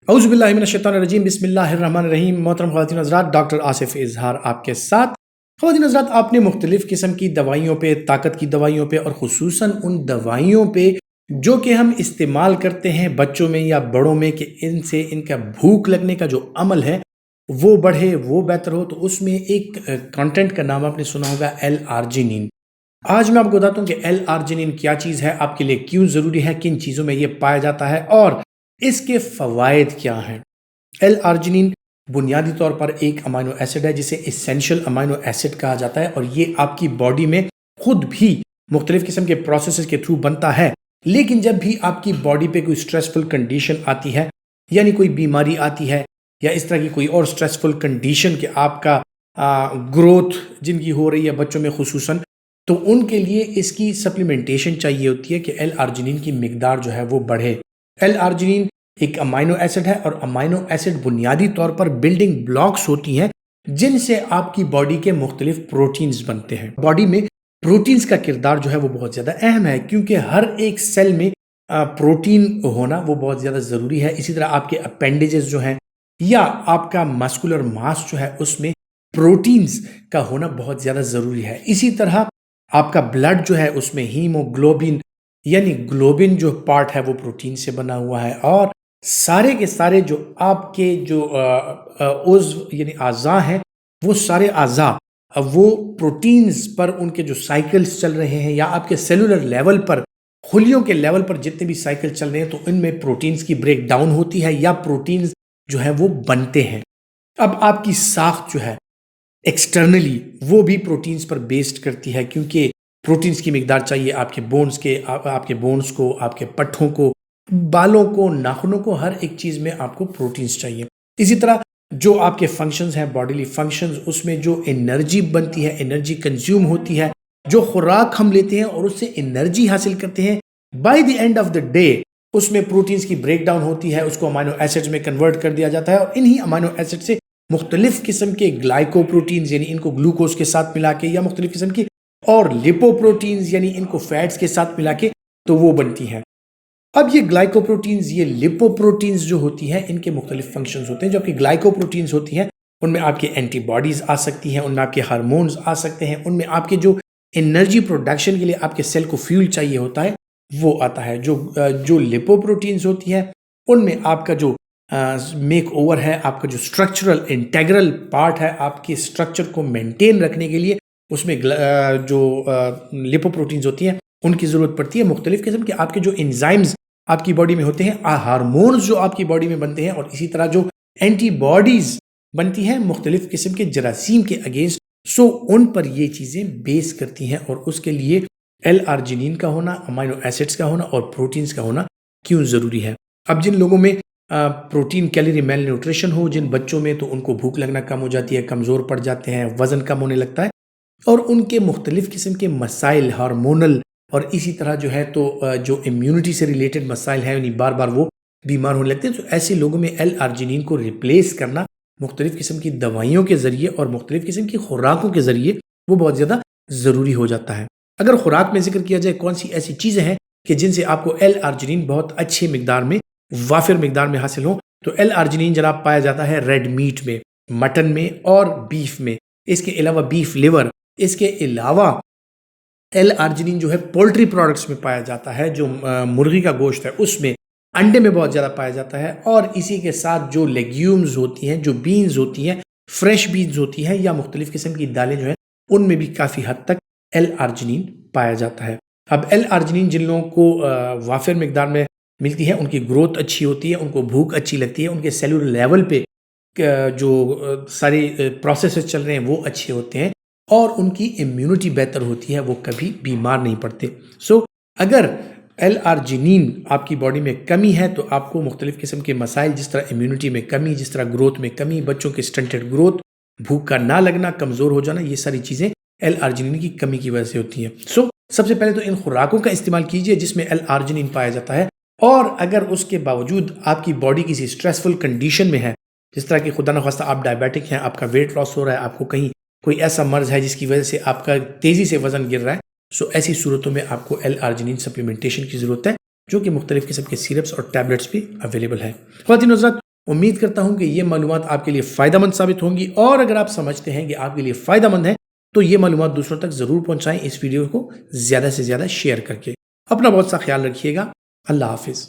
औज़ुबिल्लाहि मिनश्शैतानिर्रजीम बिस्मिल्लाहिर्रहमानिर्रहीम। मोहतरम ख़वातीन हज़रात, डॉक्टर आसिफ इजहार आपके साथ। ख़वातीन हज़रात, आपने मुख्तलिफ़ किस्म की दवाइयों पे, ताकत की दवाइयों पे और ख़ुसूसन उन दवाइयों पे जो कि हम इस्तेमाल करते हैं बच्चों में या बड़ों में कि इनसे इनका भूख लगने का जो अमल है वो बढ़े, वो बेहतर हो, तो उसमें एक कंटेंट का नाम आपने सुना होगा, एल आर्जिनिन। आज मैं आपको बताता हूँ कि एल आर्जिनिन क्या चीज़ है, आपके लिए क्यों ज़रूरी है, किन चीज़ों में ये पाया जाता है और इसके फ़वाइद क्या हैं। एल आर्जिनिन बुनियादी तौर पर एक अमाइनो एसिड है जिसे एसेंशियल अमाइनो एसिड कहा जाता है और ये आपकी बॉडी में खुद भी मुख्तलिफ किस्म के प्रोसेस के थ्रू बनता है। लेकिन जब भी आपकी बॉडी पे कोई स्ट्रेसफुल कंडीशन आती है, यानी कोई बीमारी आती है या इस तरह की कोई और स्ट्रेसफुल कंडीशन कि आपका ग्रोथ जिनकी हो रही है बच्चों में खुसूसन, तो उनके लिए इसकी सप्लीमेंटेशन चाहिए होती है कि एल आर्जिनिन की मिकदार जो है वो बढ़े। एल आर्जिनिन एक अमाइनो एसिड है और अमाइनो एसिड बुनियादी तौर पर बिल्डिंग ब्लॉक्स होती हैं जिनसे आपकी बॉडी के मुख्तलिफ प्रोटीन्स बनते हैं। बॉडी में प्रोटीन्स का किरदार जो है वो बहुत ज़्यादा अहम है क्योंकि हर एक सेल में प्रोटीन होना वो बहुत ज़्यादा ज़रूरी है। इसी तरह आपके अपेंडेजेस जो हैं या आपका मस्कुलर मास जो है उसमें प्रोटीन्स का होना बहुत ज़्यादा ज़रूरी है। इसी तरह आपका ब्लड जो है उसमें हीमोग्लोबिन यानी ग्लोबिन जो पार्ट है वो प्रोटीन से बना हुआ है और सारे के सारे जो आपके जो उज़्व यानी आज़ा हैं वो सारे आज़ा वो प्रोटीन्स पर उनके जो साइकिल्स चल रहे हैं या आपके सेलुलर लेवल पर खुलियों के लेवल पर जितने भी साइकिल चल रहे हैं तो इनमें प्रोटीन्स की ब्रेक डाउन होती है या प्रोटीन्स जो है वो बनते हैं। अब आपकी साख्त जो है एक्सटर्नली वो भी प्रोटीन्स पर बेस्ड करती है क्योंकि प्रोटीन्स की मिकदार चाहिए आपके बोन्स के आपके बोन्स को, आपके पट्ठों को, बालों को, नाखूनों को, हर एक चीज़ में आपको प्रोटीन्स चाहिए। इसी तरह जो आपके फंक्शंस हैं, बॉडीली फंक्शंस, उसमें जो एनर्जी बनती है, एनर्जी कंज्यूम होती है, जो खुराक हम लेते हैं और उससे एनर्जी हासिल करते हैं, by the end of the day उसमें प्रोटीन्स की ब्रेक डाउन होती है, उसको अमाइनो एसिड्स में कन्वर्ट कर दिया जाता है और इन्हीं अमाइनो एसिड से मुख्तलिफ किस्म के ग्लाइकोप्रोटीन्स यानी इनको ग्लूकोज के साथ मिला के या मुख्तलिफ किस्म की और लिपोप्रोटीन्स यानी इनको फैट्स के साथ मिला के तो वो बनती हैं। अब ये ग्लाइकोप्रोटीन्स, ये लिपोप्रोटीन्स जो होती हैं इनके मुख्तलिफ फंक्शंस होते हैं। जो आपकी ग्लाइकोप्रोटीन्स होती हैं उनमें आपके एंटीबॉडीज़ आ सकती हैं, उनमें आपके हार्मोन्स आ सकते हैं, उनमें आपके जो एनर्जी प्रोडक्शन के लिए आपके सेल को फ्यूल चाहिए होता है वो आता है। जो लिपोप्रोटीन्स होती हैं उनमें आपका जो मेक ओवर है, आपका जो स्ट्रक्चरल इंटेग्रल पार्ट है, आपके स्ट्रक्चर को मेंटेन रखने के लिए उसमें जो लिपोप्रोटीन्स होती हैं उनकी ज़रूरत पड़ती है। मुख्तलिफ किस्म के आपके जो एंजाइम्स आपकी बॉडी में होते हैं, हार्मोन्स जो आपकी बॉडी में बनते हैं और इसी तरह जो एंटीबॉडीज़ बनती हैं मुख्तलिफ किस्म के जरासीम के अगेंस्ट, सो उन पर ये चीज़ें बेस करती हैं और उसके लिए एल आर्जिनिन का होना, अमाइनो एसिड्स का होना और प्रोटीन्स का होना क्यों ज़रूरी है। अब जिन लोगों में प्रोटीन कैलोरी मेल न्यूट्रिशन हो, जिन बच्चों में, तो उनको भूख लगना कम हो जाती है, कमज़ोर पड़ जाते हैं, वज़न कम होने लगता है और उनके मुख्तलिफ किस्म के मसाइल हार्मोनल और इसी तरह जो है तो जो इम्यूनिटी से रिलेटेड मसाइल हैं यानी बार बार वो बीमार होने लगते हैं। तो ऐसे लोगों में एल आर्जिनिन को रिप्लेस करना मुख्तलिफ किस्म की दवाइयों के ज़रिए और मुख्तलिफ किस्म की खुराकों के ज़रिए वो बहुत ज़्यादा ज़रूरी हो जाता है। अगर खुराक में जिक्र किया जाए कौन सी ऐसी चीज़ें हैं कि जिनसे आपको एल आर्जिनिन बहुत अच्छी मिकदार में, वाफिर मिकदार में हासिल हो, तो एल आर्जिनिन जनाब पाया जाता है रेड मीट में, मटन में और बीफ में। इसके अलावा बीफ लिवर, इसके अलावा एल आर्जिनिन जो है पोल्ट्री प्रोडक्ट्स में पाया जाता है, जो मुर्गी का गोश्त है उसमें, अंडे में बहुत ज़्यादा पाया जाता है और इसी के साथ जो लेग्यूम्स होती हैं, जो बीन्स होती हैं, फ्रेश बीन्स होती हैं या मुख्तलिफ किस्म की दालें जो हैं उनमें भी काफ़ी हद तक एल आर्जिनिन पाया जाता है। अब एल आर्जिनिन जिन लोगों को वाफिर मिकदार में मिलती है उनकी ग्रोथ अच्छी होती है, उनको भूख अच्छी लगती है, उनके सेलुलर लेवल पे जो सारे प्रोसेसेस चल रहे हैं वो अच्छे होते हैं और उनकी इम्यूनिटी बेहतर होती है, वो कभी बीमार नहीं पड़ते। सो अगर एल आर्जिनिन आपकी बॉडी में कमी है तो आपको मुख्तलिफ किस्म के मसाइल, जिस तरह इम्यूनिटी में कमी, जिस तरह ग्रोथ में कमी, बच्चों की स्टंटेड ग्रोथ, भूख का ना लगना, कमज़ोर हो जाना, ये सारी चीज़ें एल आर्जिनिन की कमी की वजह से होती हैं। सो सबसे पहले तो इन खुराकों का इस्तेमाल कीजिए जिसमें एल आर्जिनिन पाया जाता है और अगर उसके बावजूद आपकी बॉडी किसी स्ट्रेसफुल कंडीशन में है, जिस तरह की खुदा न खास्ता आप डायबिटिक हैं, आपका वेट लॉस हो रहा है, आपको कहीं कोई ऐसा मर्ज है जिसकी वजह से आपका तेज़ी से वज़न गिर रहा है, सो ऐसी सूरतों में आपको एल आर्जिनिन सप्लीमेंटेशन की ज़रूरत है जो कि मुख्तलिफ किस्म के सिरप्स और टैबलेट्स भी अवेलेबल है। ख़वातीन हज़रात, امید کرتا ہوں کہ یہ معلومات آپ کے لیے فائدہ مند ثابت ہوں گی، اور اگر آپ سمجھتے ہیں کہ آپ کے لیے فائدہ مند ہے تو یہ معلومات دوسروں تک ضرور پہنچائیں، اس ویڈیو کو زیادہ سے زیادہ شیئر کر کے۔ اپنا بہت سا خیال رکھیے گا۔ اللہ حافظ۔